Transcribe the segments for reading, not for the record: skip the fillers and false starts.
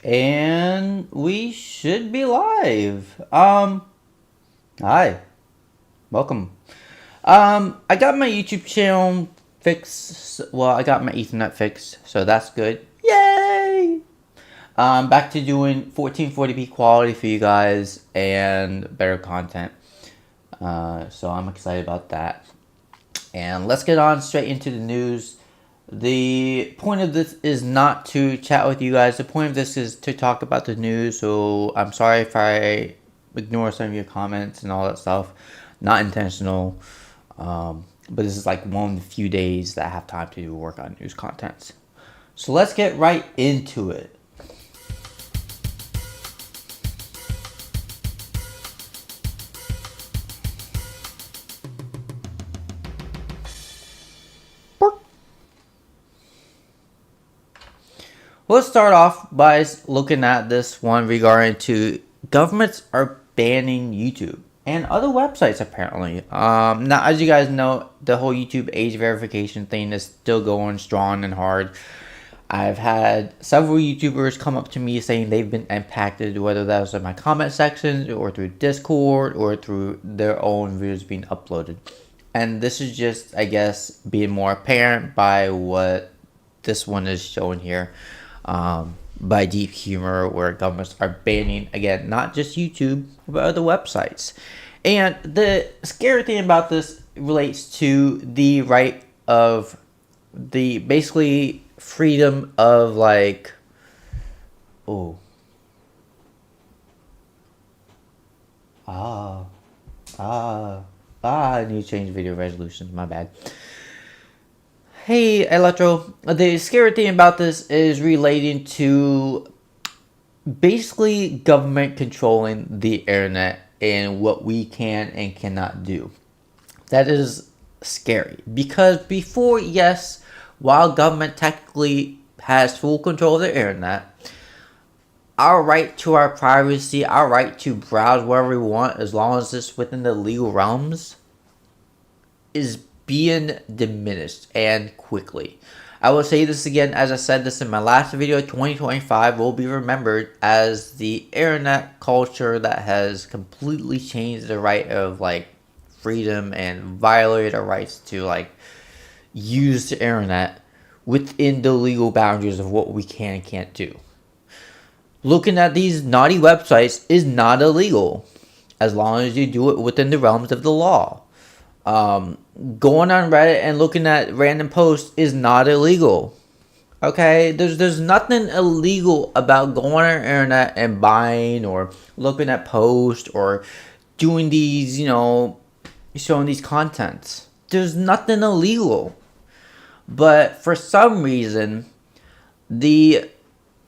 And we should be live. Hi, welcome. I got my YouTube channel fixed. Well, I got my Ethernet fixed, so that's good. Yay! Back to doing 1440p quality for you guys and better content. So I'm excited about that. And let's get on straight into the news. The point of this is not to chat with you guys. The point of this is to talk about the news. So I'm sorry if I ignore some of your comments and all that stuff. Not intentional. But this is like one of the few days that I have time to work on news contents. So let's get right into it. Let's start off by looking at this one regarding to governments are banning YouTube and other websites apparently. Now, as you guys know, the whole YouTube age verification thing is still going strong and hard. I've had several YouTubers come up to me saying they've been impacted, whether that was in my comment sections or through Discord or through their own videos being uploaded. And this is just, I guess, being more apparent by what this one is showing here. By Deep Humor, where governments are banning, again, not just YouTube, but other websites. And the scary thing about this relates to the right of the basically freedom of like, I need to change video resolutions, my bad. Hey, Electro. The scary thing about this is relating to basically government controlling the internet and what we can and cannot do. That is scary because before, yes, while government technically has full control of the internet, our right to our privacy, our right to browse wherever we want as long as it's within the legal realms is being diminished and quickly. I will say this again, as I said this in my last video, 2025 will be remembered as the internet culture that has completely changed the right of like freedom and violated our rights to like use the internet within the legal boundaries of what we can and can't do. Looking at these naughty websites is not illegal as long as you do it within the realms of the law. Going on Reddit and looking at random posts is not illegal. Okay, there's nothing illegal about going on the internet and buying or looking at posts or doing these, showing these contents. There's nothing illegal. But for some reason, the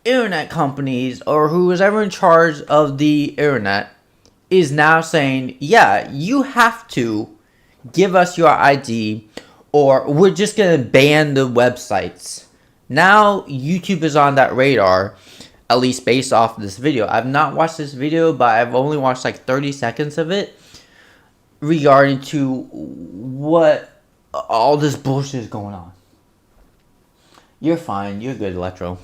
internet companies or who is ever in charge of the internet is now saying, yeah, you have to give us your ID or we're just going to ban the websites. Now YouTube is on that radar, at least based off of this video. I've not watched this video, but I've only watched like 30 seconds of it regarding to what all this bullshit is going on. You're fine. You're good, Electro.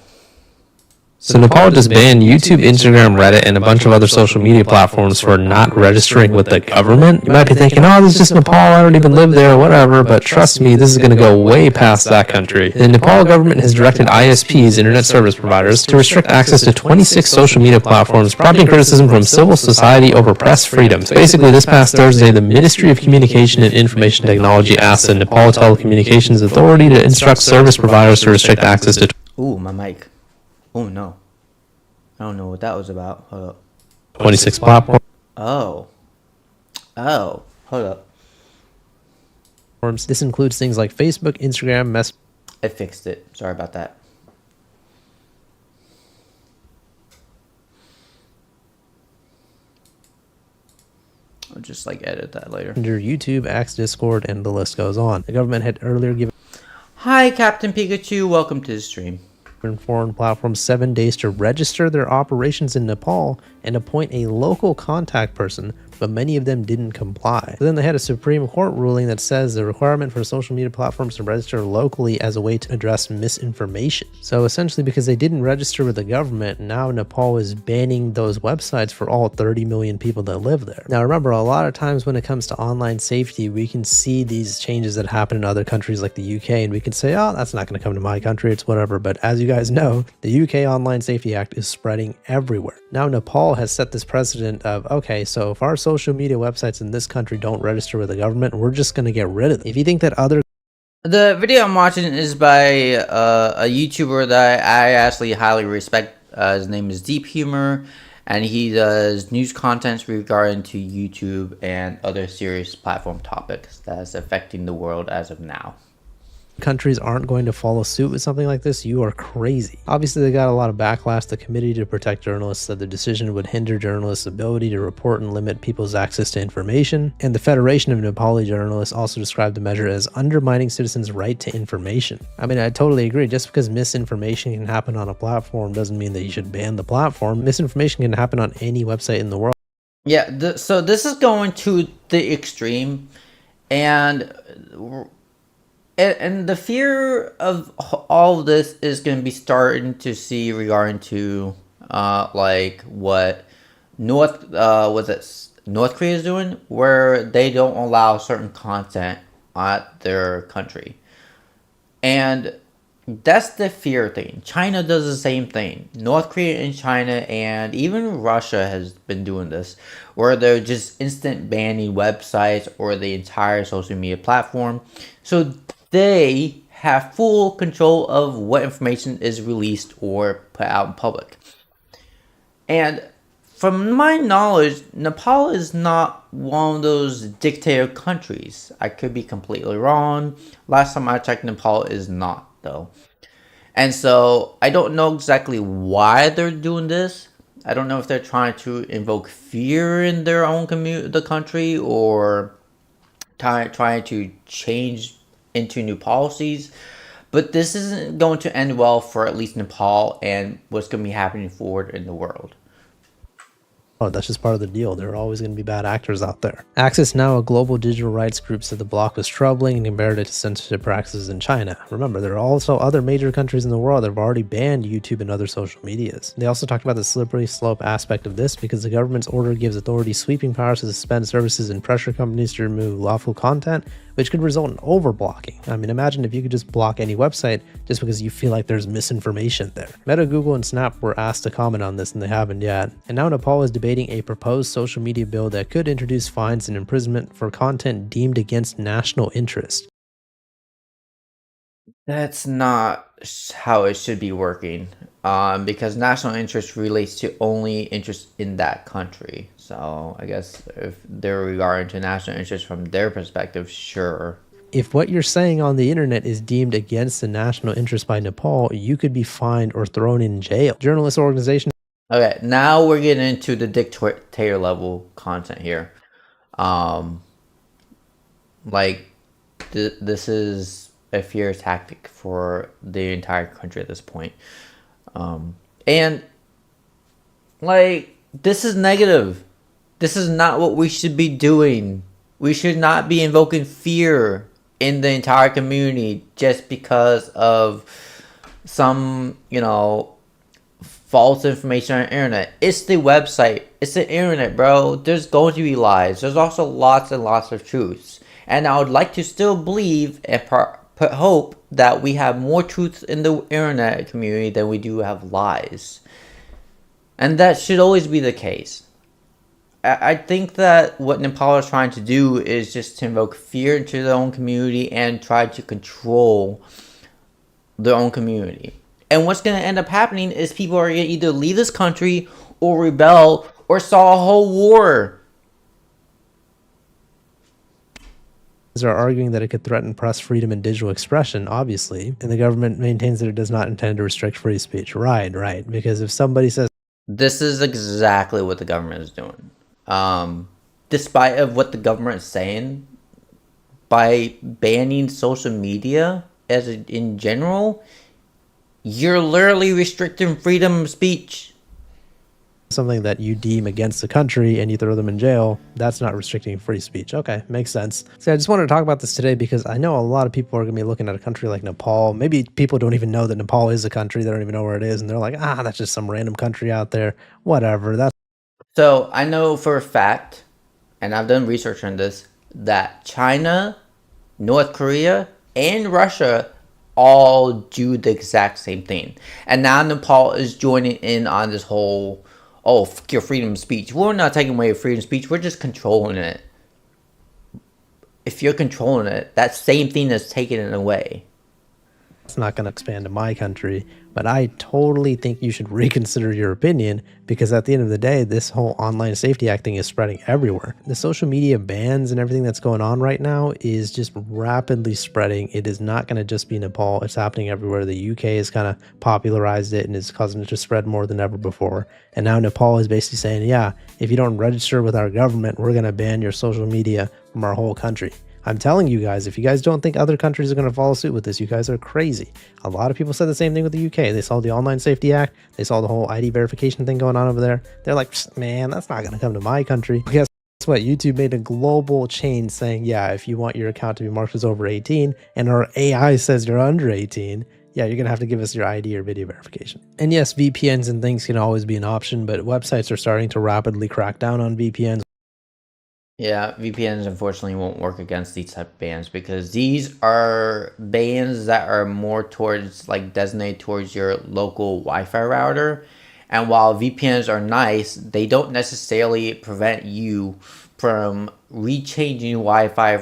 So Nepal just banned YouTube, Instagram, Reddit, and a bunch of other social media platforms for not registering with the government. You might be thinking, oh, this is just Nepal, I don't even live there, whatever, but trust me, this is going to go way past that country. The Nepal government has directed ISPs, internet service providers, to restrict access to 26 social media platforms, prompting criticism from civil society over press freedoms. Basically, this past Thursday, the Ministry of Communication and Information Technology asked the Nepal Telecommunications Authority to instruct service providers to restrict access to... Ooh, my mic. Oh no. I don't know what that was about. Hold up. 26 platforms. Oh. Hold up. This includes things like Facebook, Instagram, Messenger. I fixed it. Sorry about that. I'll just like edit that later. YouTube, X, Discord, and the list goes on. The government had earlier given... Hi, Captain Pikachu. Welcome to the stream. Foreign platforms 7 days to register their operations in Nepal and appoint a local contact person, but many of them didn't comply. So then they had a Supreme Court ruling that says the requirement for social media platforms to register locally as a way to address misinformation. So essentially, because they didn't register with the government, now Nepal is banning those websites for all 30 million people that live there. Now remember, a lot of times when it comes to online safety, we can see these changes that happen in other countries like the UK, and we can say, oh, that's not going to come to my country, it's whatever. But as you guys know, the UK Online Safety Act is spreading everywhere. Now Nepal has set this precedent of, okay, so if our social media websites in this country don't register with the government, we're just going to get rid of them. If you think that other... The video I'm watching is by a YouTuber that I actually highly respect. His name is Deep Humor, and he does news contents regarding to YouTube and other serious platform topics that's affecting the world as of now. countries aren't going to follow suit with something like this, you are crazy. Obviously, they got a lot of backlash. The Committee to Protect Journalists said the decision would hinder journalists' ability to report and limit people's access to information. And the Federation of Nepali Journalists also described the measure as undermining citizens' right to information. I mean, I totally agree. Just because misinformation can happen on a platform doesn't mean that you should ban the platform. Misinformation can happen on any website in the world. Yeah, so this is going to the extreme, and the fear of all of this is going to be starting to see regarding to like what North Korea is doing, where they don't allow certain content at their country, and that's the fear thing. China does the same thing. North Korea and China and even Russia has been doing this, where they're just instant banning websites or the entire social media platform. So they have full control of what information is released or put out in public. And from my knowledge, Nepal is not one of those dictator countries. I could be completely wrong. Last time I checked, Nepal is not, though. And so I don't know exactly why they're doing this. I don't know if they're trying to invoke fear in their own the country, or trying to change into new policies. But this isn't going to end well for at least Nepal and what's going to be happening forward in the world. Oh, that's just part of the deal. There are always going to be bad actors out there. Access Now, a global digital rights group, said the block was troubling and compared it to censorship practices in China. Remember, there are also other major countries in the world that have already banned YouTube and other social medias. They also talked about the slippery slope aspect of this, because the government's order gives authorities sweeping powers to suspend services and pressure companies to remove lawful content, which could result in overblocking. I mean, imagine if you could just block any website just because you feel like there's misinformation there. Meta, Google, and Snap were asked to comment on this, and they haven't yet. And now Nepal is debating a proposed social media bill that could introduce fines and imprisonment for content deemed against national interest. That's not how it should be working, because national interest relates to only interest in that country. So I guess if they're regarding to national interest from their perspective, sure. If what you're saying on the internet is deemed against the national interest by Nepal, you could be fined or thrown in jail. Journalist organization. Okay, now we're getting into the dictator level content here. Like this is a fear tactic for the entire country at this point. And like, this is negative. This is not what we should be doing. We should not be invoking fear in the entire community just because of some, false information on the internet. It's the website. It's the internet, bro. There's going to be lies. There's also lots and lots of truths. And I would like to still believe and put hope that we have more truth in the internet community than we do have lies. And that should always be the case. I think that what Nepal is trying to do is just to invoke fear into their own community and try to control their own community. And what's going to end up happening is people are going to either leave this country or rebel or start a whole war. Are arguing that it could threaten press freedom and digital expression, obviously, and the government maintains that it does not intend to restrict free speech. Right. Because if somebody says... This is exactly what the government is doing. Despite of what the government is saying, by banning social media in general, you're literally restricting freedom of speech. something that you deem against the country and you throw them in jail, that's not restricting free speech. Okay, makes sense. So I just wanted to talk about this today because I know a lot of people are going to be looking at a country like Nepal. Maybe people don't even know that Nepal is a country. They don't even know where it is. And they're like, that's just some random country out there. Whatever. That's So I know for a fact, and I've done research on this, that China, North Korea, and Russia all do the exact same thing. And now Nepal is joining in on this whole, oh, your freedom of speech. We're not taking away your freedom of speech. We're just controlling it. If you're controlling it, that same thing is taking it away. it's not going to expand to my country, but I totally think you should reconsider your opinion because at the end of the day, this whole online safety act thing is spreading everywhere. The social media bans and everything that's going on right now is just rapidly spreading. It is not going to just be Nepal. It's happening everywhere. The UK has kind of popularized it and is causing it to spread more than ever before. And now Nepal is basically saying, yeah, if you don't register with our government, we're going to ban your social media from our whole country. I'm telling you guys, if you guys don't think other countries are going to follow suit with this, you guys are crazy. A lot of people said the same thing with the UK. They saw the Online Safety Act. They saw the whole ID verification thing going on over there. They're like, man, that's not going to come to my country. Guess what? YouTube made a global change saying, yeah, if you want your account to be marked as over 18 and our AI says you're under 18, yeah, you're going to have to give us your ID or video verification. And yes, VPNs and things can always be an option, but websites are starting to rapidly crack down on VPNs. Yeah, VPNs unfortunately won't work against these type of bans because these are bans that are more towards like designated towards your local Wi-Fi router. And while VPNs are nice, they don't necessarily prevent you from rechanging Wi-Fi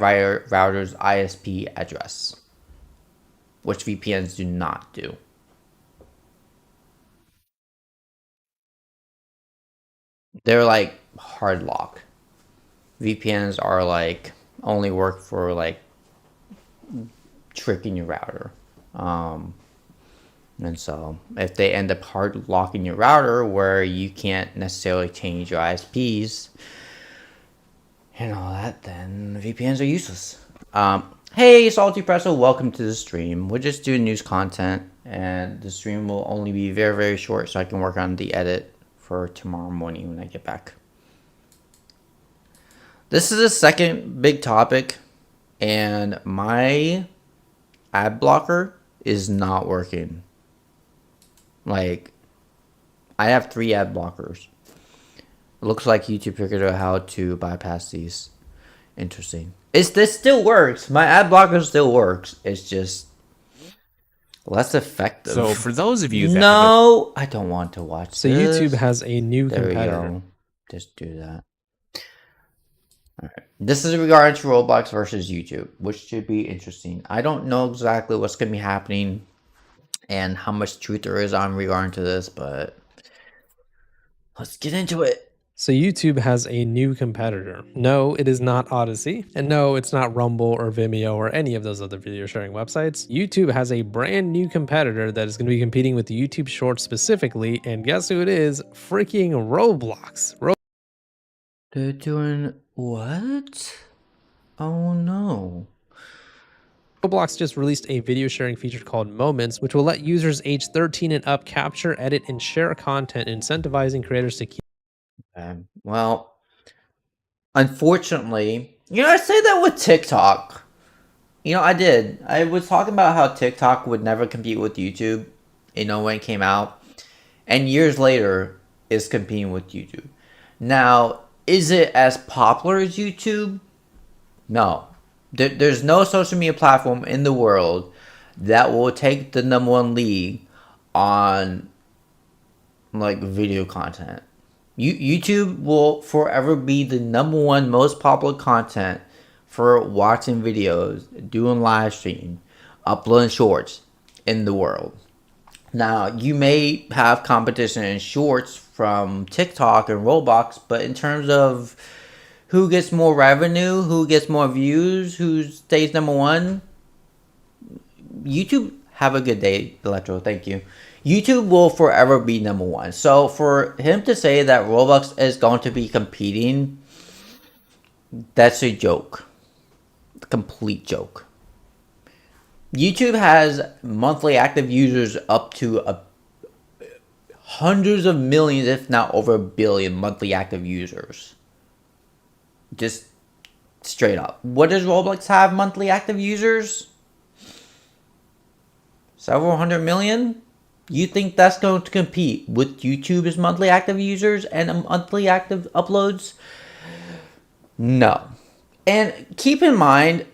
router's ISP address, which VPNs do not do. They're like hard lock. VPNs are like only work for like tricking your router. And so if they end up hard locking your router where you can't necessarily change your ISPs and all that, then VPNs are useless. Hey, Salty Presso, welcome to the stream. We're just doing news content, and the stream will only be very, very short so I can work on the edit for tomorrow morning when I get back. This is the second big topic, and my ad blocker is not working. Like, I have 3 ad blockers. It looks like YouTube figured out how to bypass these. Interesting. This still works. My ad blocker still works. It's just less effective. So for those of you that no, I don't want to watch So this. YouTube has a new There we competitor. go. Just do that. Alright. This is regarding to Roblox versus YouTube, which should be interesting. I don't know exactly what's going to be happening and how much truth there is on regarding to this, but let's get into it. So YouTube has a new competitor. No, it is not Odyssey. And no, it's not Rumble or Vimeo or any of those other video sharing websites. YouTube has a brand new competitor that is going to be competing with YouTube Shorts specifically. And guess who it is? Freaking Roblox. They're doing what? Oh no. Roblox just released a video sharing feature called Moments, which will let users age 13 and up capture, edit, and share content, incentivizing creators to keep. Well, unfortunately, I say that with TikTok. I did. I was talking about how TikTok would never compete with YouTube, when it came out. And years later, it's competing with YouTube. Now, is it as popular as YouTube? No. There's no social media platform in the world that will take the #1 league on like video content. YouTube will forever be the #1 most popular content for watching videos, doing live stream, uploading shorts in the world. Now, you may have competition in shorts from TikTok and Roblox, but in terms of who gets more revenue, who gets more views, who stays #1, YouTube, have a good day, Electro, thank you. YouTube will forever be #1. So for him to say that Roblox is going to be competing, that's a joke. Complete joke. YouTube has monthly active users up to hundreds of millions, if not over a billion monthly active users. Just straight up. What does Roblox have monthly active users? Several hundred million? You think that's going to compete with YouTube's monthly active users and monthly active uploads? No. And keep in mind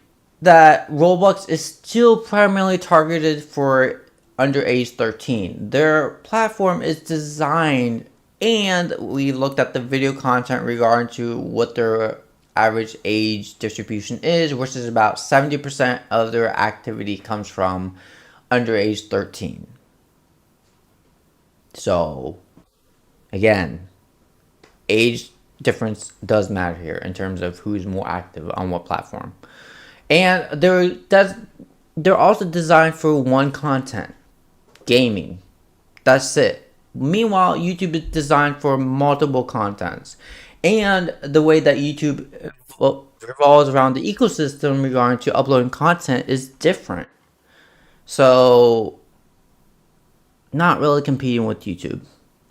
that Roblox is still primarily targeted for under age 13. Their platform is designed, and we looked at the video content regarding to what their average age distribution is, which is about 70% of their activity comes from under age 13. So, again, age difference does matter here in terms of who's more active on what platform. And they're also designed for one content, gaming. That's it. Meanwhile, YouTube is designed for multiple contents. And the way that YouTube revolves around the ecosystem regarding to uploading content is different. So, not really competing with YouTube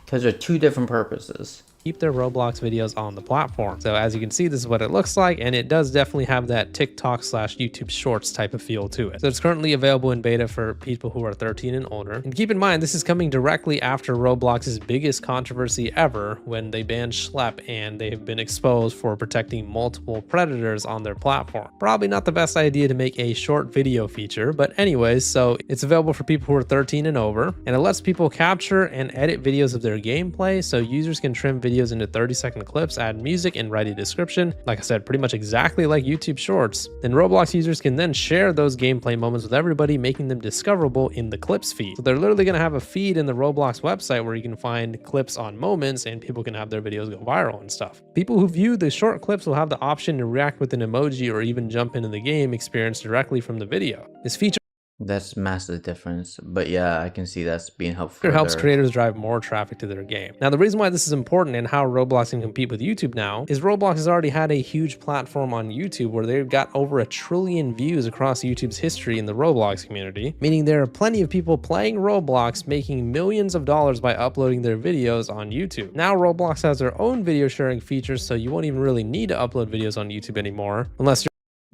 because they're two different purposes. Keep their Roblox videos on the platform. So as you can see, this is what it looks like, and it does definitely have that TikTok / YouTube Shorts type of feel to it. So it's currently available in beta for people who are 13 and older. And keep in mind, this is coming directly after Roblox's biggest controversy ever when they banned Schlep, and they have been exposed for protecting multiple predators on their platform. Probably not the best idea to make a short video feature, but anyways, so it's available for people who are 13 and over, and it lets people capture and edit videos of their gameplay, so users can trim videos into 30-second clips, add music, and write a description. Like I said, pretty much exactly like YouTube Shorts. Then Roblox users can then share those gameplay moments with everybody, making them discoverable in the clips feed. So they're literally going to have a feed in the Roblox website where you can find clips on moments and people can have their videos go viral and stuff. People who view the short clips will have the option to react with an emoji or even jump into the game experience directly from the video. This feature That's massive difference, but yeah, I can see that's being helpful. It helps creators drive more traffic to their game. Now, the reason why this is important and how Roblox can compete with YouTube now is Roblox has already had a huge platform on YouTube where they've got over 1 trillion views across YouTube's history in the Roblox community, meaning there are plenty of people playing Roblox making millions of dollars by uploading their videos on YouTube. Now, Roblox has their own video sharing features, so you won't even really need to upload videos on YouTube anymore unless you're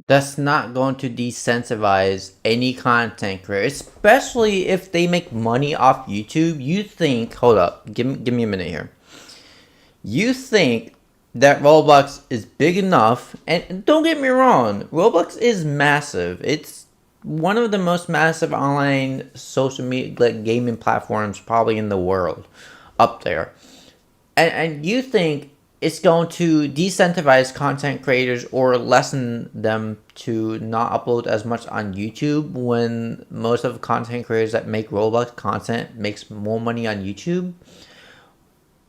That's not going to decentivize any content creator, especially if they make money off YouTube. You think, hold up, give me a minute here. You think that Roblox is big enough, and don't get me wrong, Roblox is massive. It's one of the most massive online social media like gaming platforms probably in the world, up there. And you think it's going to decentivize content creators or lessen them to not upload as much on YouTube when most of the content creators that make Roblox content makes more money on YouTube?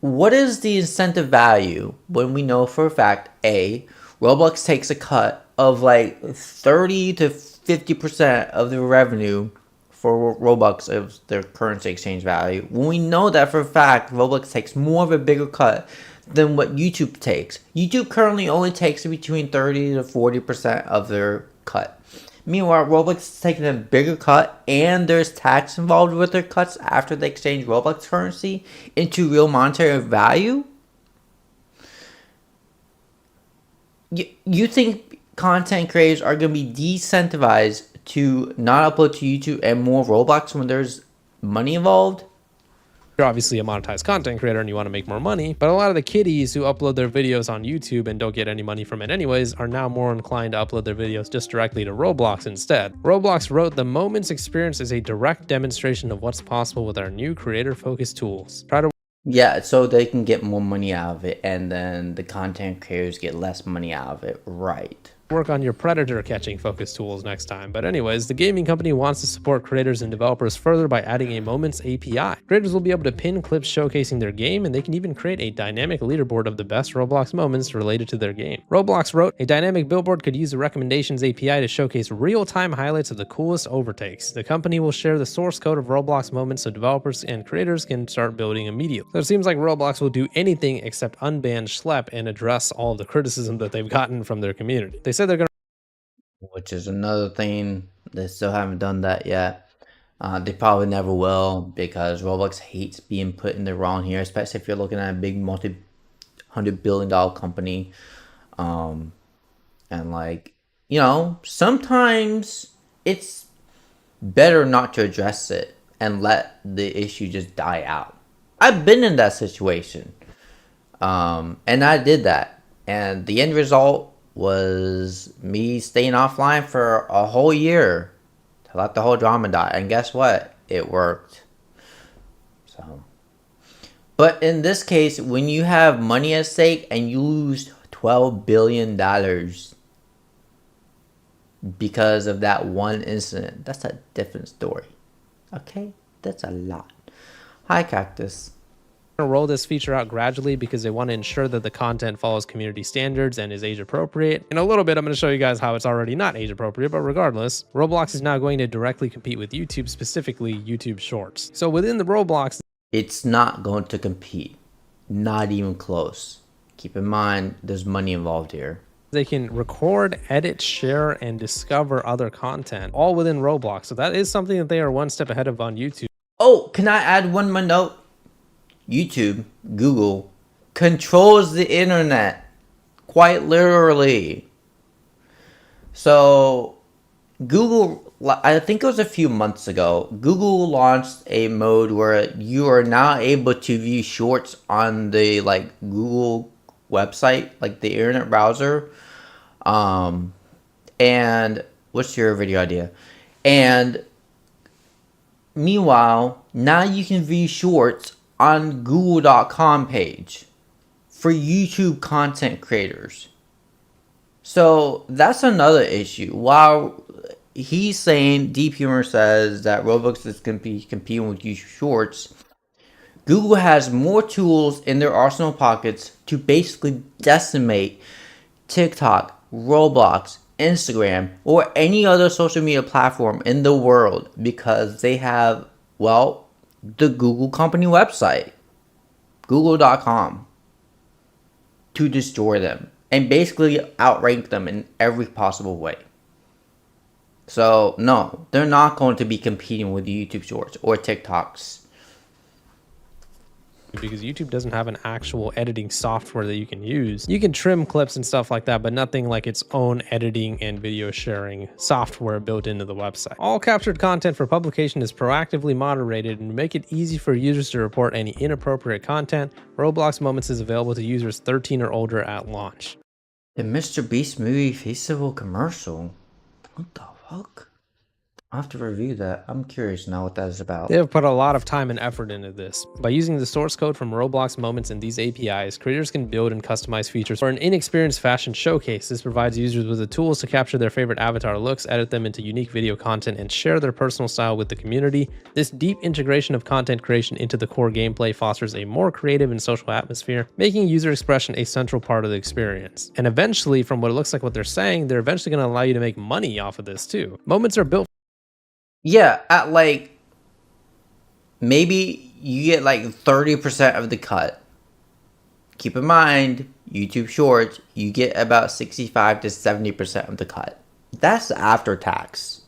What is the incentive value when we know for a fact, A, Roblox takes a cut of like 30 to 50% of the revenue for Robux of their currency exchange value, when we know that for a fact Roblox takes more of a bigger cut than what YouTube takes. YouTube currently only takes between 30 to 40% of their cut. Meanwhile, Roblox is taking a bigger cut, and there's tax involved with their cuts after they exchange Roblox currency into real monetary value. You think content creators are going to be decentivized to not upload to YouTube and more Roblox when there's money involved? You're obviously a monetized content creator and you want to make more money, but a lot of the kiddies who upload their videos on YouTube and don't get any money from it anyways are now more inclined to upload their videos just directly to Roblox instead. Roblox wrote, "The Moments experience is a direct demonstration of what's possible with our new creator-focused tools. Yeah, so they can get more money out of it, and then the content creators get less money out of it, right? Work on your predator catching focus tools next time." But anyways, the gaming company wants to support creators and developers further by adding a Moments API. Creators will be able to pin clips showcasing their game, and they can even create a dynamic leaderboard of the best Roblox moments related to their game. Roblox wrote, "A dynamic billboard could use the recommendations API to showcase real-time highlights of the coolest overtakes. The company will share the source code of Roblox moments so developers and creators can start building immediately." So it seems like Roblox will do anything except unban Schlep and address all of the criticism that they've gotten from their community. They said they're going to Which is another thing, they still haven't done that yet. They probably never will because Roblox hates being put in the wrong here, especially if you're looking at a big multi-$100 billion company. And like, sometimes it's better not to address it and let the issue just die out. I've been in that situation. And I did that. And the end result was me staying offline for a whole year to let the whole drama die. And guess what? It worked. So, but in this case, when you have money at stake and you lose $12 billion because of that one incident, that's a different story. Okay? That's a lot. Hi, Cactus. To roll this feature out gradually because they want to ensure that the content follows community standards and is age appropriate. In a little bit, I'm going to show you guys how it's already not age appropriate, but regardless, Roblox is now going to directly compete with YouTube, specifically YouTube Shorts. So within the Roblox, It's not going to compete. Not even close. Keep in mind, there's money involved here. they can record, edit, share, and discover other content all within Roblox. So that is something that they are one step ahead of on YouTube. Oh, can I add one more note? YouTube, Google, controls the internet. Quite literally. So, Google, I think it was a few months ago, Google launched a mode where you are now able to view shorts on the Google website, like the internet browser. And what's your video idea? And meanwhile, now you can view shorts on google.com page for YouTube content creators. So that's another issue. While he's saying, Deep Humor says that Roblox is competing with YouTube Shorts, Google has more tools in their arsenal pockets to basically decimate TikTok, Roblox, Instagram, or any other social media platform in the world because they have, well, the Google company website, google.com, to destroy them and basically outrank them in every possible way. So, no, they're not going to be competing with YouTube Shorts or TikToks. Because YouTube doesn't have an actual editing software that you can use. You can trim clips and stuff like that, but nothing like its own editing and video sharing software built into the website. All captured content for publication is proactively moderated and to make it easy for users to report any inappropriate content. Roblox Moments is available to users 13 or older at launch. The Mr. Beast movie festival commercial? What the fuck? I'll have to review that. I'm curious now what that is about. They have put a lot of time and effort into this. By using the source code from Roblox Moments and these APIs, creators can build and customize features for an inexperienced fashion showcase. This provides users with the tools to capture their favorite avatar looks, edit them into unique video content, and share their personal style with the community. This deep integration of content creation into the core gameplay fosters a more creative and social atmosphere, making user expression a central part of the experience. And eventually, from what it looks like what they're saying, they're eventually going to allow you to make money off of this too. Moments are built. Yeah, at maybe you get 30% of the cut. Keep in mind, YouTube Shorts, you get about 65 to 70% of the cut. That's after tax.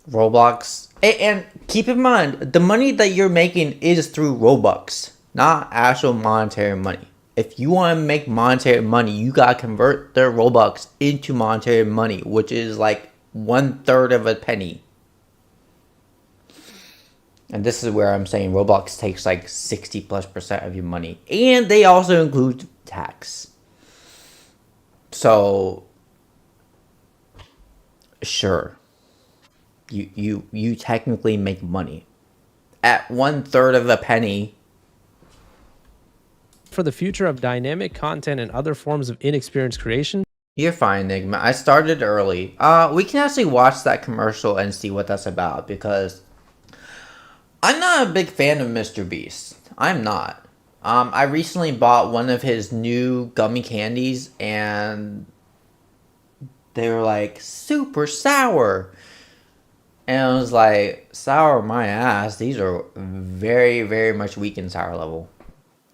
Roblox, and keep in mind, the money that you're making is through Robux, not actual monetary money. If you want to make monetary money, you gotta convert their Robux into monetary money, which is 1/3 of a penny. And this is where I'm saying Roblox takes 60+% of your money. And they also include tax. So sure. You technically make money. At 1/3 of a penny. For the future of dynamic content and other forms of inexperienced creation. You're fine, Enigma. I started early. We can actually watch that commercial and see what that's about because I'm not a big fan of Mr. Beast. I'm not. I recently bought one of his new gummy candies and they were super sour. And I was like, sour my ass. These are very, very much weak in sour level.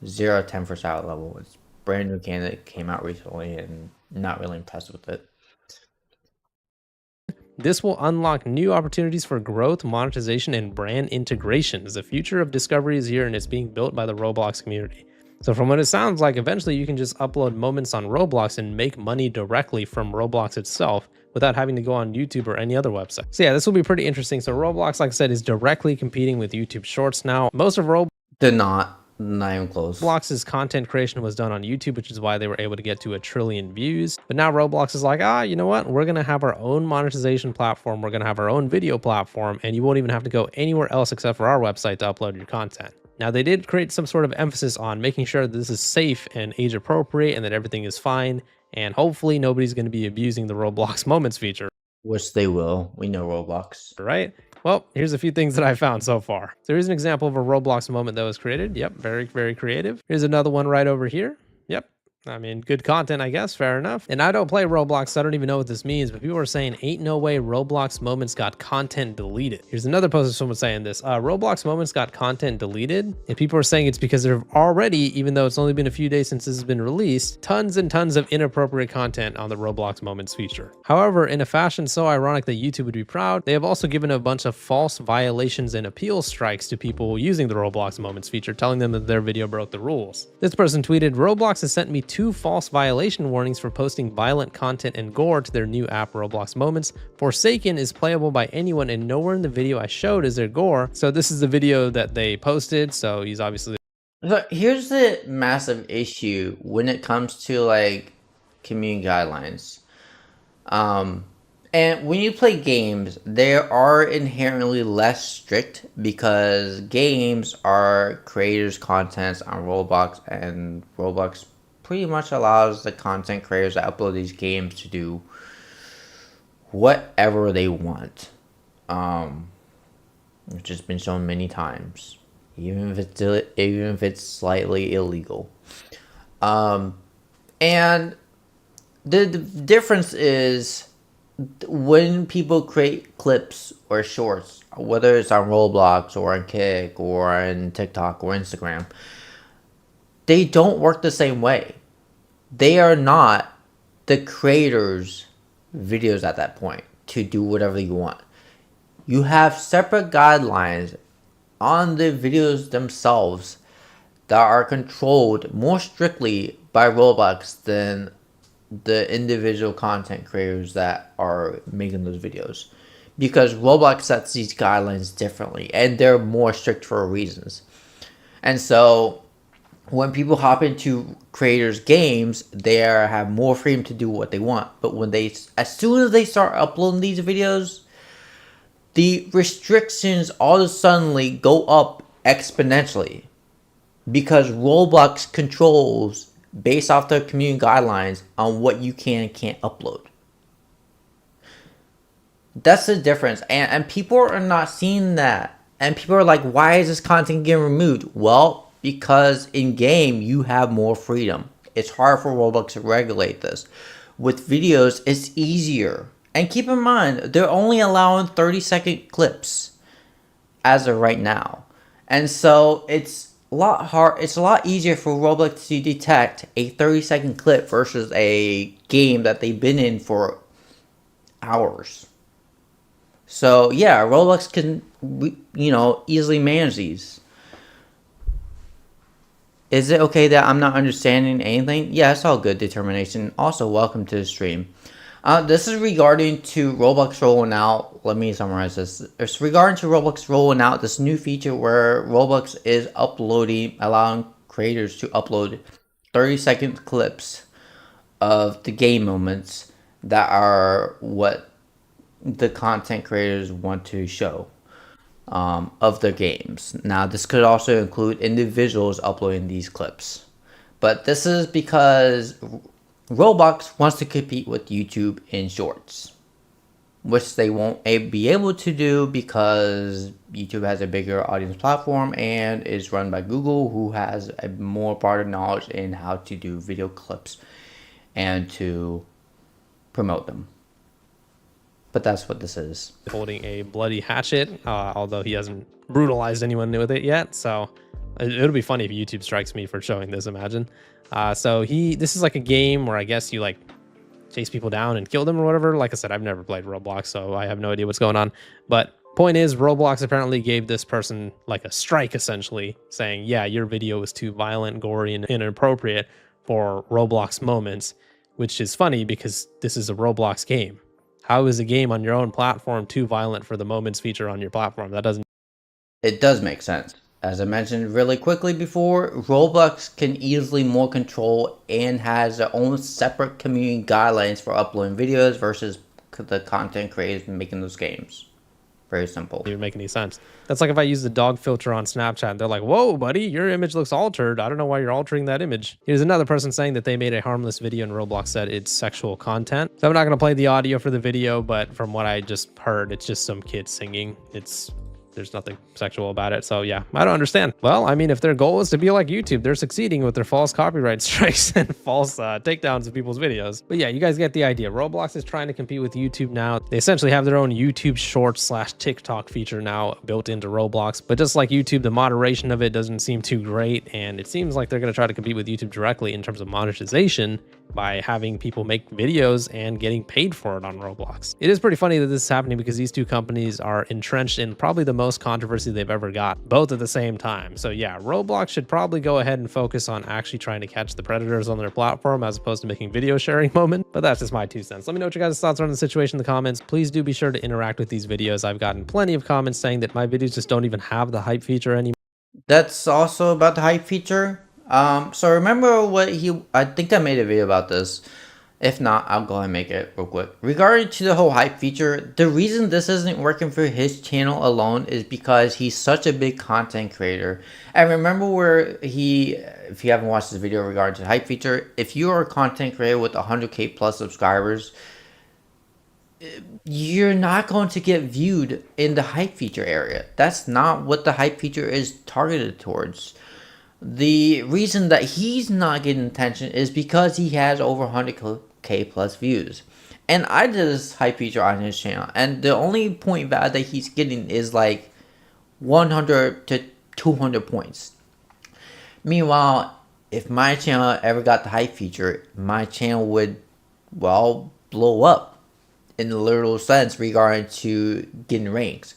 0 to 10 for sour level. It's brand new candy that came out recently and not really impressed with it. This will unlock new opportunities for growth, monetization, and brand integration. The future of discovery is here and it's being built by the Roblox community. So from what it sounds like, eventually you can just upload moments on Roblox and make money directly from Roblox itself without having to go on YouTube or any other website. So yeah, this will be pretty interesting. So Roblox, like I said, is directly competing with YouTube Shorts now. Most of They're not even close. Roblox's content creation was done on YouTube, which is why they were able to get to 1 trillion views. But now Roblox is like, you know what? We're going to have our own monetization platform. We're going to have our own video platform, and you won't even have to go anywhere else except for our website to upload your content. Now, they did create some sort of emphasis on making sure that this is safe and age appropriate and that everything is fine. And hopefully nobody's going to be abusing the Roblox Moments feature. Which they will. We know Roblox. Right? Well, here's a few things that I found so far. So here's an example of a Roblox moment that was created. Yep, very, very creative. Here's another one right over here. Yep. I mean, good content, I guess. Fair enough. And I don't play Roblox, so I don't even know what this means, but people are saying, ain't no way Roblox Moments got content deleted. Here's another post of someone saying this. Roblox Moments got content deleted. And people are saying it's because there have already, even though it's only been a few days since this has been released, tons and tons of inappropriate content on the Roblox Moments feature. However, in a fashion so ironic that YouTube would be proud, they have also given a bunch of false violations and appeal strikes to people using the Roblox Moments feature, telling them that their video broke the rules. This person tweeted, Roblox has sent me 2 false violation warnings for posting violent content and gore to their new app Roblox Moments. Forsaken is playable by anyone and nowhere in the video I showed is there gore. So this is the video that they posted. So he's obviously... Look, here's the massive issue when it comes to like community guidelines. And when you play games, they are inherently less strict because games are creators' contents on Roblox, and Roblox pretty much allows the content creators that upload these games to do whatever they want, which has been shown many times, even if it's slightly illegal. And the difference is when people create clips or shorts, whether it's on Roblox or on Kick or on TikTok or Instagram, they don't work the same way. They are not the creators' videos at that point to do whatever you want. You have separate guidelines on the videos themselves that are controlled more strictly by Roblox than the individual content creators that are making those videos. Because Roblox sets these guidelines differently and they're more strict for reasons. And so when people hop into creators' games, they have more freedom to do what they want. But when as soon as they start uploading these videos, the restrictions all of a sudden go up exponentially. Because Roblox controls, based off their community guidelines, on what you can and can't upload. That's the difference. And people are not seeing that. And people are like, why is this content getting removed? Well, because in game you have more freedom. It's hard for Roblox to regulate this. With videos, it's easier. And keep in mind, they're only allowing 30-second clips as of right now. And so it's a lot easier for Roblox to detect a 30-second clip versus a game that they've been in for hours. So yeah, Roblox can, easily manage these. Is it okay that I'm not understanding anything? Yeah, it's all good, determination. Also, welcome to the stream. This is regarding to Roblox rolling out. Let me summarize this. It's regarding to Roblox rolling out this new feature where Roblox is allowing creators to upload 30-second clips of the game moments that are what the content creators want to show. Of their games. Now, this could also include individuals uploading these clips. But this is because Roblox wants to compete with YouTube in Shorts, which they won't be able to do because YouTube has a bigger audience platform and is run by Google, who has a more part of knowledge in how to do video clips and to promote them. But that's what this is. Holding a bloody hatchet, although he hasn't brutalized anyone with it yet. So it'll be funny if YouTube strikes me for showing this, imagine. This is like a game where I guess you chase people down and kill them or whatever. Like I said, I've never played Roblox, so I have no idea what's going on. But point is, Roblox apparently gave this person like a strike, essentially, saying, yeah, your video is too violent, gory, and inappropriate for Roblox moments, which is funny because this is a Roblox game. How is a game on your own platform too violent for the moments feature on your platform? That doesn't. It does make sense. As I mentioned really quickly before, Roblox can easily more control and has their own separate community guidelines for uploading videos versus the content creators making those games. Very simple. Even make any sense. That's like if I use the dog filter on Snapchat and they're like, whoa, buddy, your image looks altered. I don't know why you're altering that image. Here's another person saying that they made a harmless video and Roblox said it's sexual content. So I'm not going to play the audio for the video, but from what I just heard, it's just some kid singing. There's nothing sexual about it. So yeah, I don't understand. Well, I mean, if their goal is to be like YouTube, they're succeeding with their false copyright strikes and false takedowns of people's videos. But yeah, you guys get the idea. Roblox is trying to compete with YouTube now. They essentially have their own YouTube Shorts / TikTok feature now built into Roblox. But just like YouTube, the moderation of it doesn't seem too great. And it seems like they're going to try to compete with YouTube directly in terms of monetization by having people make videos and getting paid for it on Roblox. It is pretty funny that this is happening because these two companies are entrenched in probably the most controversy they've ever got, both at the same time. So yeah, Roblox should probably go ahead and focus on actually trying to catch the predators on their platform as opposed to making video sharing moment. But that's just my 2 cents. Let me know what your guys' thoughts are on the situation in the comments. Please do be sure to interact with these videos. I've gotten plenty of comments saying that my videos just don't even have the hype feature anymore. That's also about the hype feature. So remember what I think I made a video about this. If not, I'll go ahead and make it real quick. Regarding to the whole hype feature, the reason this isn't working for his channel alone is because he's such a big content creator. And remember where if you haven't watched this video regarding to the hype feature, if you are a content creator with 100K plus subscribers, you're not going to get viewed in the hype feature area. That's not what the hype feature is targeted towards. The reason that he's not getting attention is because he has over 100K plus views. And I did this hype feature on his channel, and the only point value that he's getting is like 100 to 200 points. Meanwhile, if my channel ever got the hype feature, my channel would, well, blow up in the literal sense regarding to getting ranks,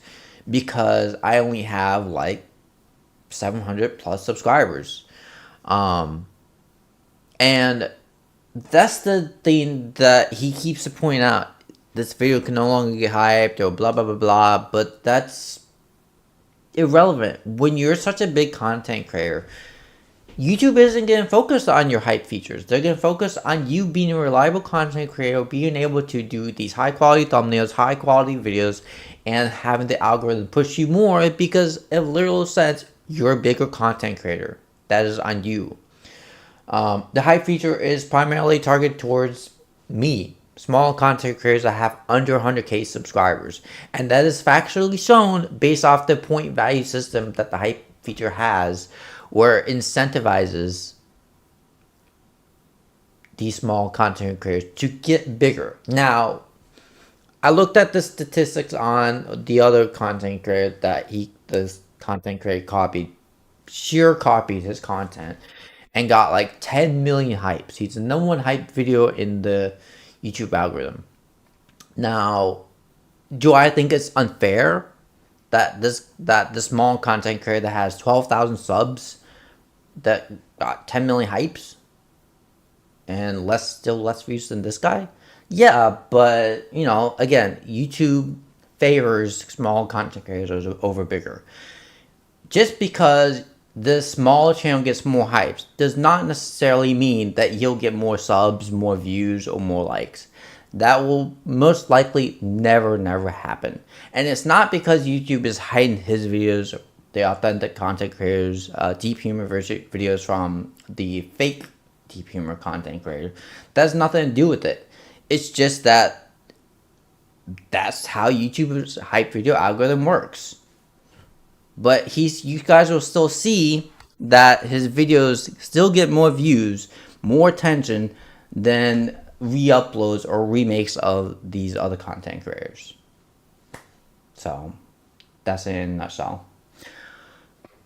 because I only have like 700 plus subscribers. And that's the thing that he keeps pointing out. This video can no longer get hyped or blah blah blah blah, but that's irrelevant. When you're such a big content creator, YouTube isn't going to focus on your hype features. They're going to focus on you being a reliable content creator, being able to do these high quality thumbnails, high quality videos, and having the algorithm push you more, because in literal sense, you're a bigger content creator. That is on you. The hype feature is primarily targeted towards me, small content creators that have under 100K subscribers. And that is factually shown based off the point value system that the hype feature has, where it incentivizes these small content creators to get bigger. Now, I looked at the statistics on the other content creator that this content creator copied his content and got like 10 million hypes. He's the number 1 hype video in the YouTube algorithm. Now, do I think it's unfair that the small content creator that has 12,000 subs that got 10 million hypes and still less views than this guy? Yeah, but you know, again, YouTube favors small content creators over bigger. Just because the small channel gets more hypes does not necessarily mean that he'll get more subs, more views, or more likes. That will most likely never happen. And it's not because YouTube is hiding his videos, the authentic content creators, deep humor videos from the fake deep humor content creator. That has nothing to do with it. It's just that that's how YouTube's hype video algorithm works. But you guys will still see that his videos still get more views, more attention than re-uploads or remakes of these other content creators. So, that's it in a nutshell.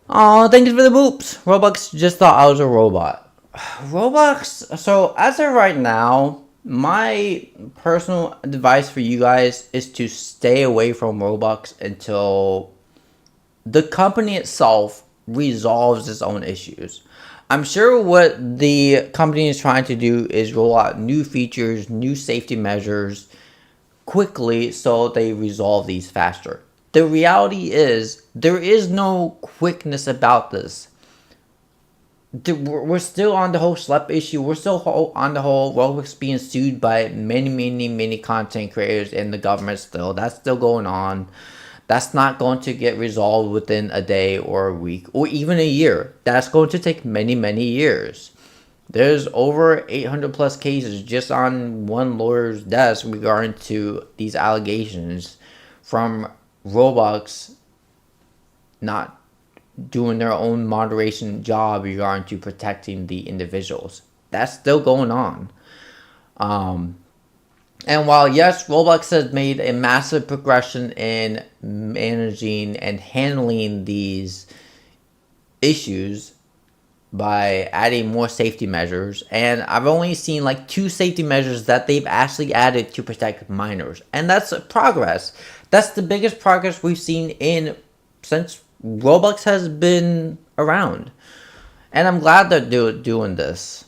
Oh, thank you for the boops. Roblox just thought I was a robot. Roblox, so as of right now, My personal advice for you guys is to stay away from Roblox until the company itself resolves its own issues. I'm sure what the company is trying to do is roll out new features, new safety measures quickly so they resolve these faster. The reality is, there is no quickness about this. We're still on the whole schlep issue. We're still on the whole Roblox being sued by many content creators and the government still. That's still going on. That's not going to get resolved within a day or a week or even a year. That's going to take many years. There's over 800 plus cases just on one lawyer's desk regarding to these allegations from Roblox not doing their own moderation job regarding to protecting the individuals. That's still going on. And while yes, Roblox has made a massive progression in managing and handling these issues by adding more safety measures, and I've only seen like 2 safety measures that they've actually added to protect minors, and that's progress. That's the biggest progress we've seen in since Roblox has been around, and I'm glad they're doing this.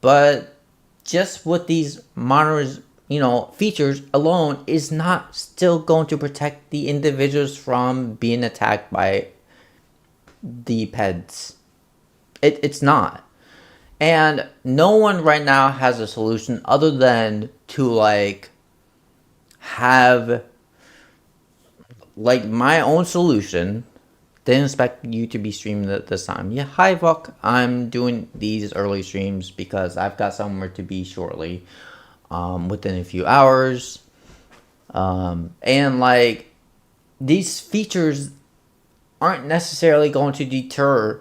But just with these minors, features alone is not still going to protect the individuals from being attacked by the peds. It's not. And no one right now has a solution other than to have my own solution. Didn't expect you to be streaming at this time. Yeah, hi Vok. I'm doing these early streams because I've got somewhere to be shortly, within a few hours. And these features aren't necessarily going to deter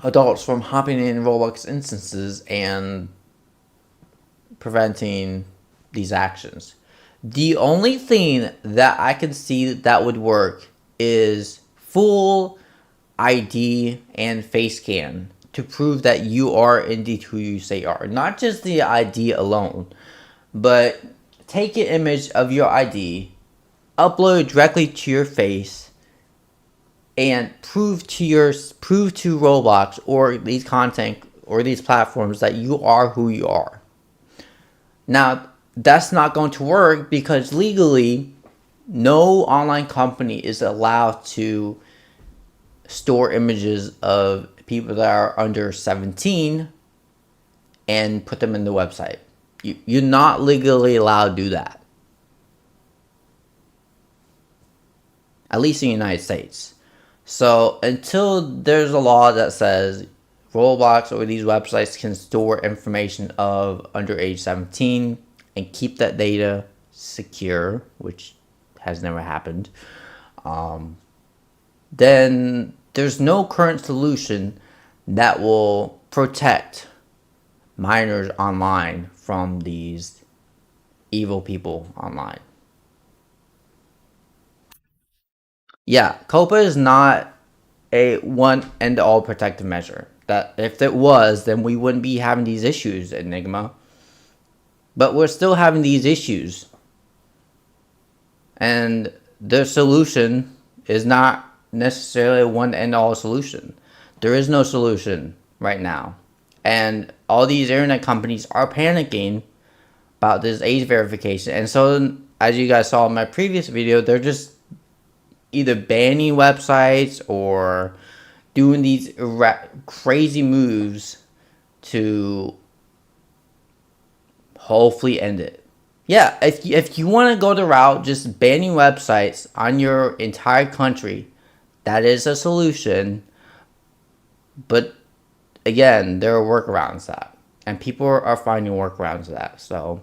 adults from hopping in Roblox instances and preventing these actions. The only thing that I can see that would work is full ID and face scan to prove that you are indeed who you say you are. Not just the ID alone, but take an image of your ID, upload it directly to your face, and prove to Roblox or these content or these platforms that you are who you are. Now, that's not going to work because legally, no online company is allowed to store images of people that are under 17 and put them in the website. You're not legally allowed to do that. At least in the United States. So until there's a law that says Roblox or these websites can store information of under age 17 and keep that data secure, which has never happened, then there's no current solution that will protect minors online from these evil people online. Yeah, COPA is not a one and all protective measure. That if it was, then we wouldn't be having these issues, Enigma. But we're still having these issues. And the solution is not necessarily a one and all solution. There is no solution right now. And all these internet companies are panicking about this age verification. And so, as you guys saw in my previous video, they're just either banning websites or doing these crazy moves to hopefully end it. Yeah, if you want to go the route just banning websites on your entire country, that is a solution. But again, there are workarounds to that, and people are finding workarounds to that. So,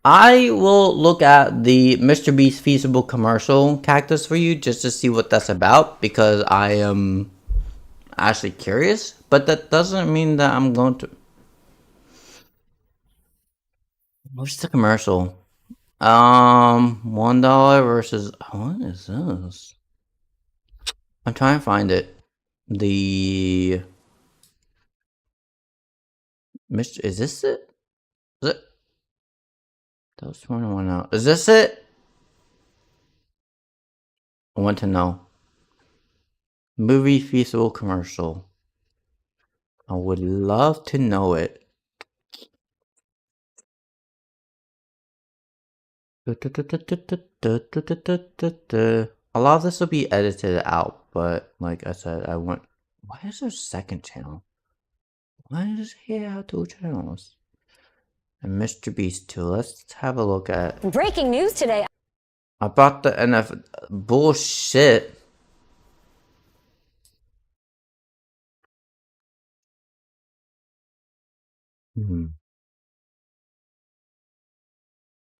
I will look at the Mr. Beast feasible commercial cactus for you just to see what that's about because I am actually curious, but that doesn't mean that I'm going to. What's the commercial? $1 versus what is this? I'm trying to find it. The Mr. Is this it? Is it? That was 21 out. Is this it? I want to know. Movie feasible commercial. I would love to know it. A lot of this will be edited out, but like I said, I want. Why is there a second channel? Why does he have 2 channels? And Mr. Beast too. Let's have a look at. Breaking news today. About the NF bullshit.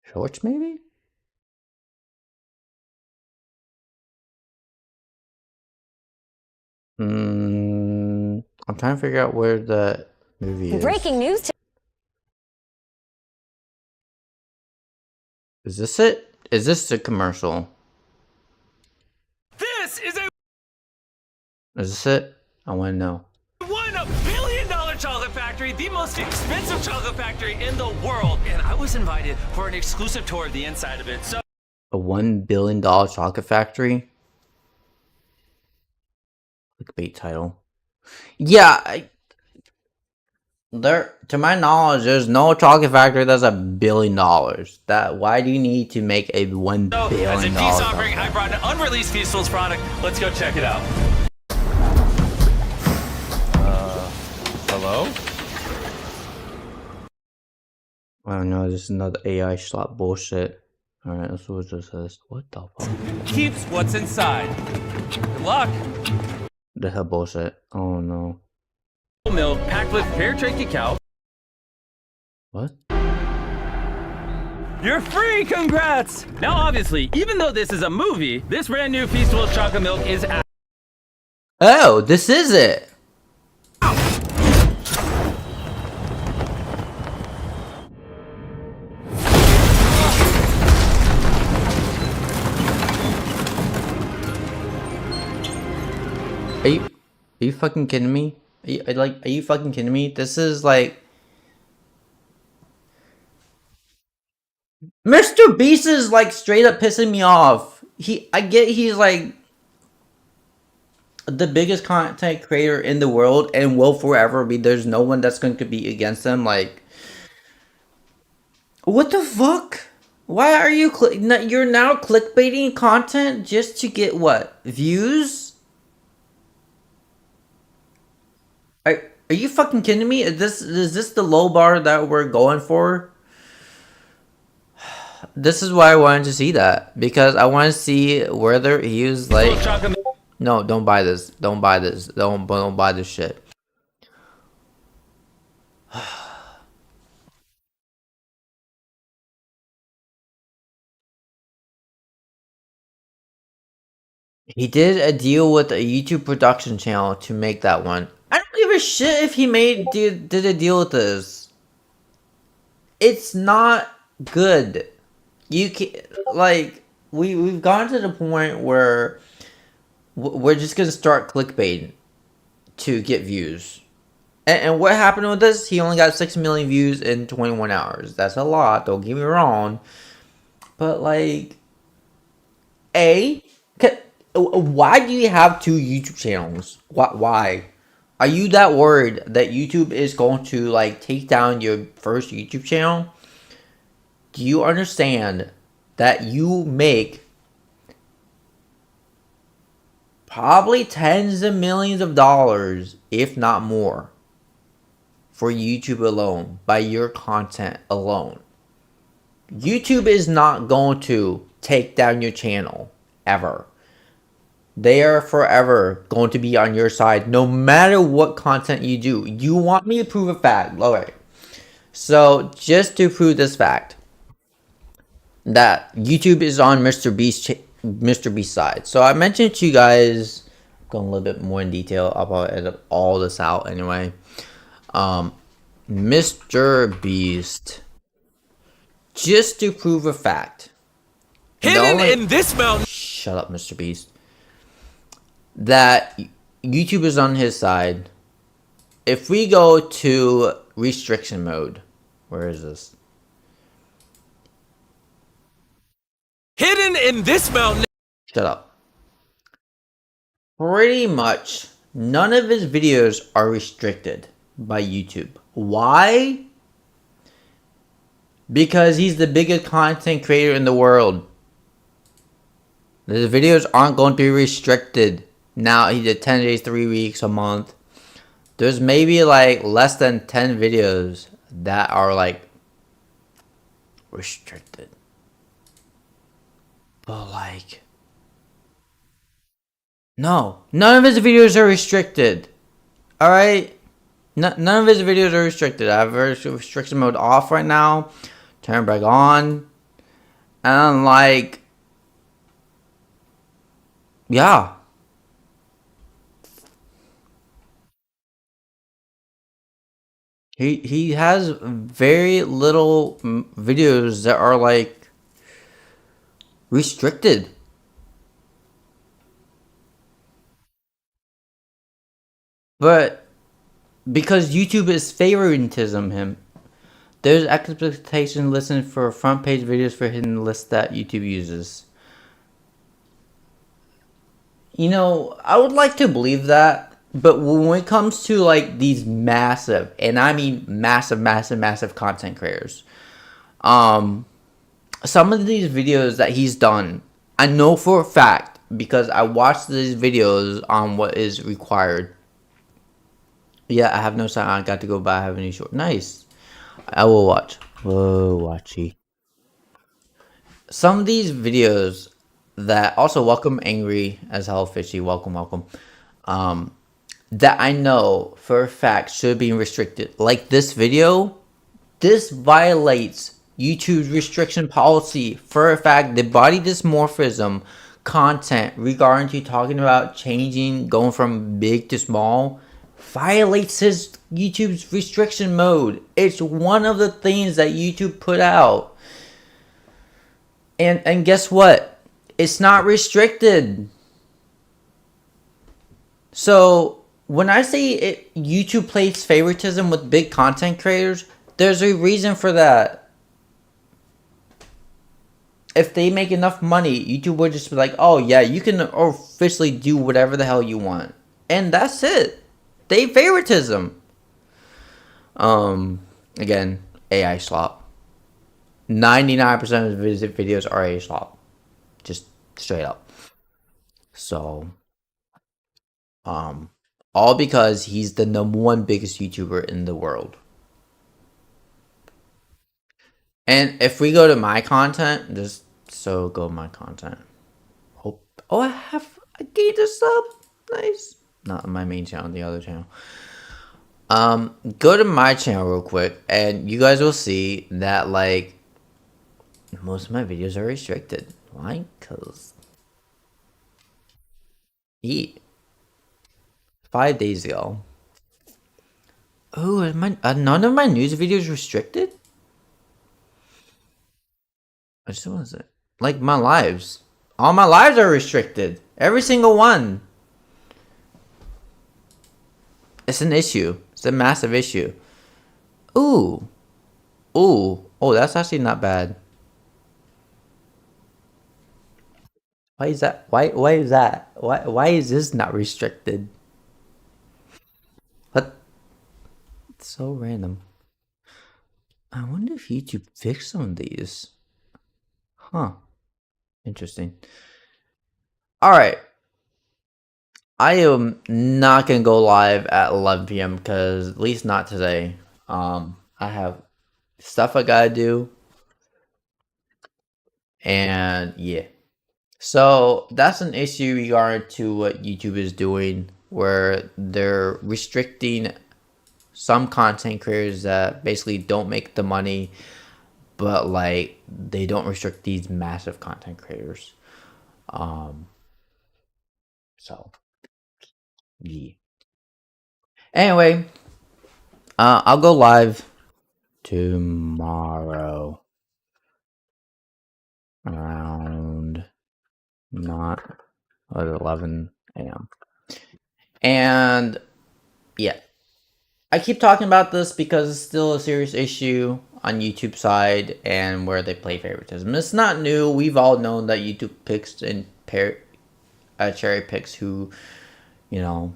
Shorts, maybe? I'm trying to figure out where the movie is. Breaking news. Is this it? Is this the commercial? This is a Is this it? I want to know. $1 billion chocolate factory, the most expensive chocolate factory in the world. And I was invited for an exclusive tour of the inside of it. So A $1 billion chocolate factory? Clickbait title. Yeah, to my knowledge, there's no chocolate factory that's $1 billion. Why do you need to make a $1 billion? as a peace offering, I brought an unreleased Feastables product. Let's go check it out. Hello? Oh no, this is another AI slot bullshit. Alright, that's what it says. What the fuck? Keeps what's inside. Good luck. The hell bullshit. Oh no. Milk packed with fair trade cacao. What? You're free, congrats! Now obviously, even though this is a movie, this brand new Feastables chocolate milk is Oh, this is it! Are you fucking kidding me? Are you fucking kidding me? This is like... Mr. Beast is like straight up pissing me off. I get he's like the biggest content creator in the world and will forever be. There's no one that's going to be against him. Like, what the fuck? Why are you you're now clickbaiting content just to get what? Views? Are you fucking kidding me? Is this the low bar that we're going for? This is why I wanted to see that, because I want to see whether he was like, no, don't buy this, don't buy this, don't buy this shit. He did a deal with a YouTube production channel to make that one. I don't give a shit if he did a deal with this. It's not good. You can like we've gotten to the point where we're just gonna start clickbaiting to get views. And what happened with this? He only got 6 million views in 21 hours. That's a lot. Don't get me wrong. But like, why do you have 2 YouTube channels? Why? Are you that worried that YouTube is going to like take down your first YouTube channel? Do you understand that you make probably tens of millions of dollars, if not more, for YouTube alone, by your content alone? YouTube is not going to take down your channel, ever. They are forever going to be on your side, no matter what content you do. You want me to prove a fact? Okay. So, just to prove this fact, that YouTube is on Mr. Beast's side. So I mentioned to you guys, going a little bit more in detail. I'll probably edit all this out anyway. Mr. Beast, just to prove a fact, hidden in this mountain. Shut up, Mr. Beast. That YouTube is on his side. If we go to restriction mode. Where is this? Hidden in this mountain. Shut up. Pretty much none of his videos are restricted by YouTube. Why? Because he's the biggest content creator in the world. The videos aren't going to be restricted. Now he did 10 days, 3 weeks, a month. There's maybe like less than 10 videos that are like restricted. But like, no, none of his videos are restricted. All right, none of his videos are restricted. I have restriction mode off right now. Turn it back on, and like, yeah. He has very little videos that are like restricted. But because YouTube is favoritism him, there's expectation listed for front page videos for hidden lists that YouTube uses. You know, I would like to believe that, but when it comes to like these massive, and I mean massive content creators, some of these videos that he's done, I know for a fact because I watched these videos on what is required. Yeah, I have no sign. I got to go buy. I have a new short. Nice. I will watch. Whoa, watchy. Some of these videos that also welcome angry as hell fishy. Welcome. That I know for a fact should be restricted. Like this video, this violates YouTube's restriction policy for a fact. The body dysmorphism content regarding to talking about changing, going from big to small, violates his YouTube's restriction mode. It's one of the things that YouTube put out. And guess what? It's not restricted. So when I say it, YouTube plays favoritism with big content creators, there's a reason for that. If they make enough money, YouTube would just be like, oh yeah, you can officially do whatever the hell you want. And that's it. They favoritism. Again, AI slop. 99% of his videos are AI slop. Just straight up. So, all because he's the #1 biggest YouTuber in the world. And if we go to my content, just so go my content. Oh, I gained a sub. Nice. Not on my main channel, the other channel. Go to my channel real quick, and you guys will see that like most of my videos are restricted. Why? Cause 5 days ago. Oh, none of my news videos restricted? I just want to say, like my lives. All my lives are restricted. Every single one. It's an issue. It's a massive issue. Ooh. Oh, that's actually not bad. Why is that? Why is that? Why is this not restricted? What? It's so random. I wonder if YouTube fixed some of these. Huh. Interesting. Alright. I am not gonna go live at 11 p.m. because at least not today. I have stuff I gotta do. And yeah. So that's an issue regarding to what YouTube is doing, where they're restricting some content creators that basically don't make the money, but like they don't restrict these massive content creators. So yeah. Anyway, I'll go live tomorrow around not at 11 a.m. And yeah, I keep talking about this because it's still a serious issue on YouTube side and where they play favoritism. It's not new. We've all known that YouTube picks and cherry picks who, you know,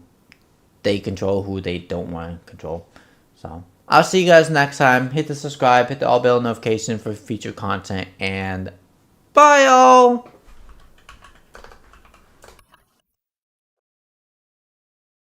they control, who they don't want to control. So I'll see you guys next time. Hit the subscribe, hit the all bell notification for future content, and bye y'all.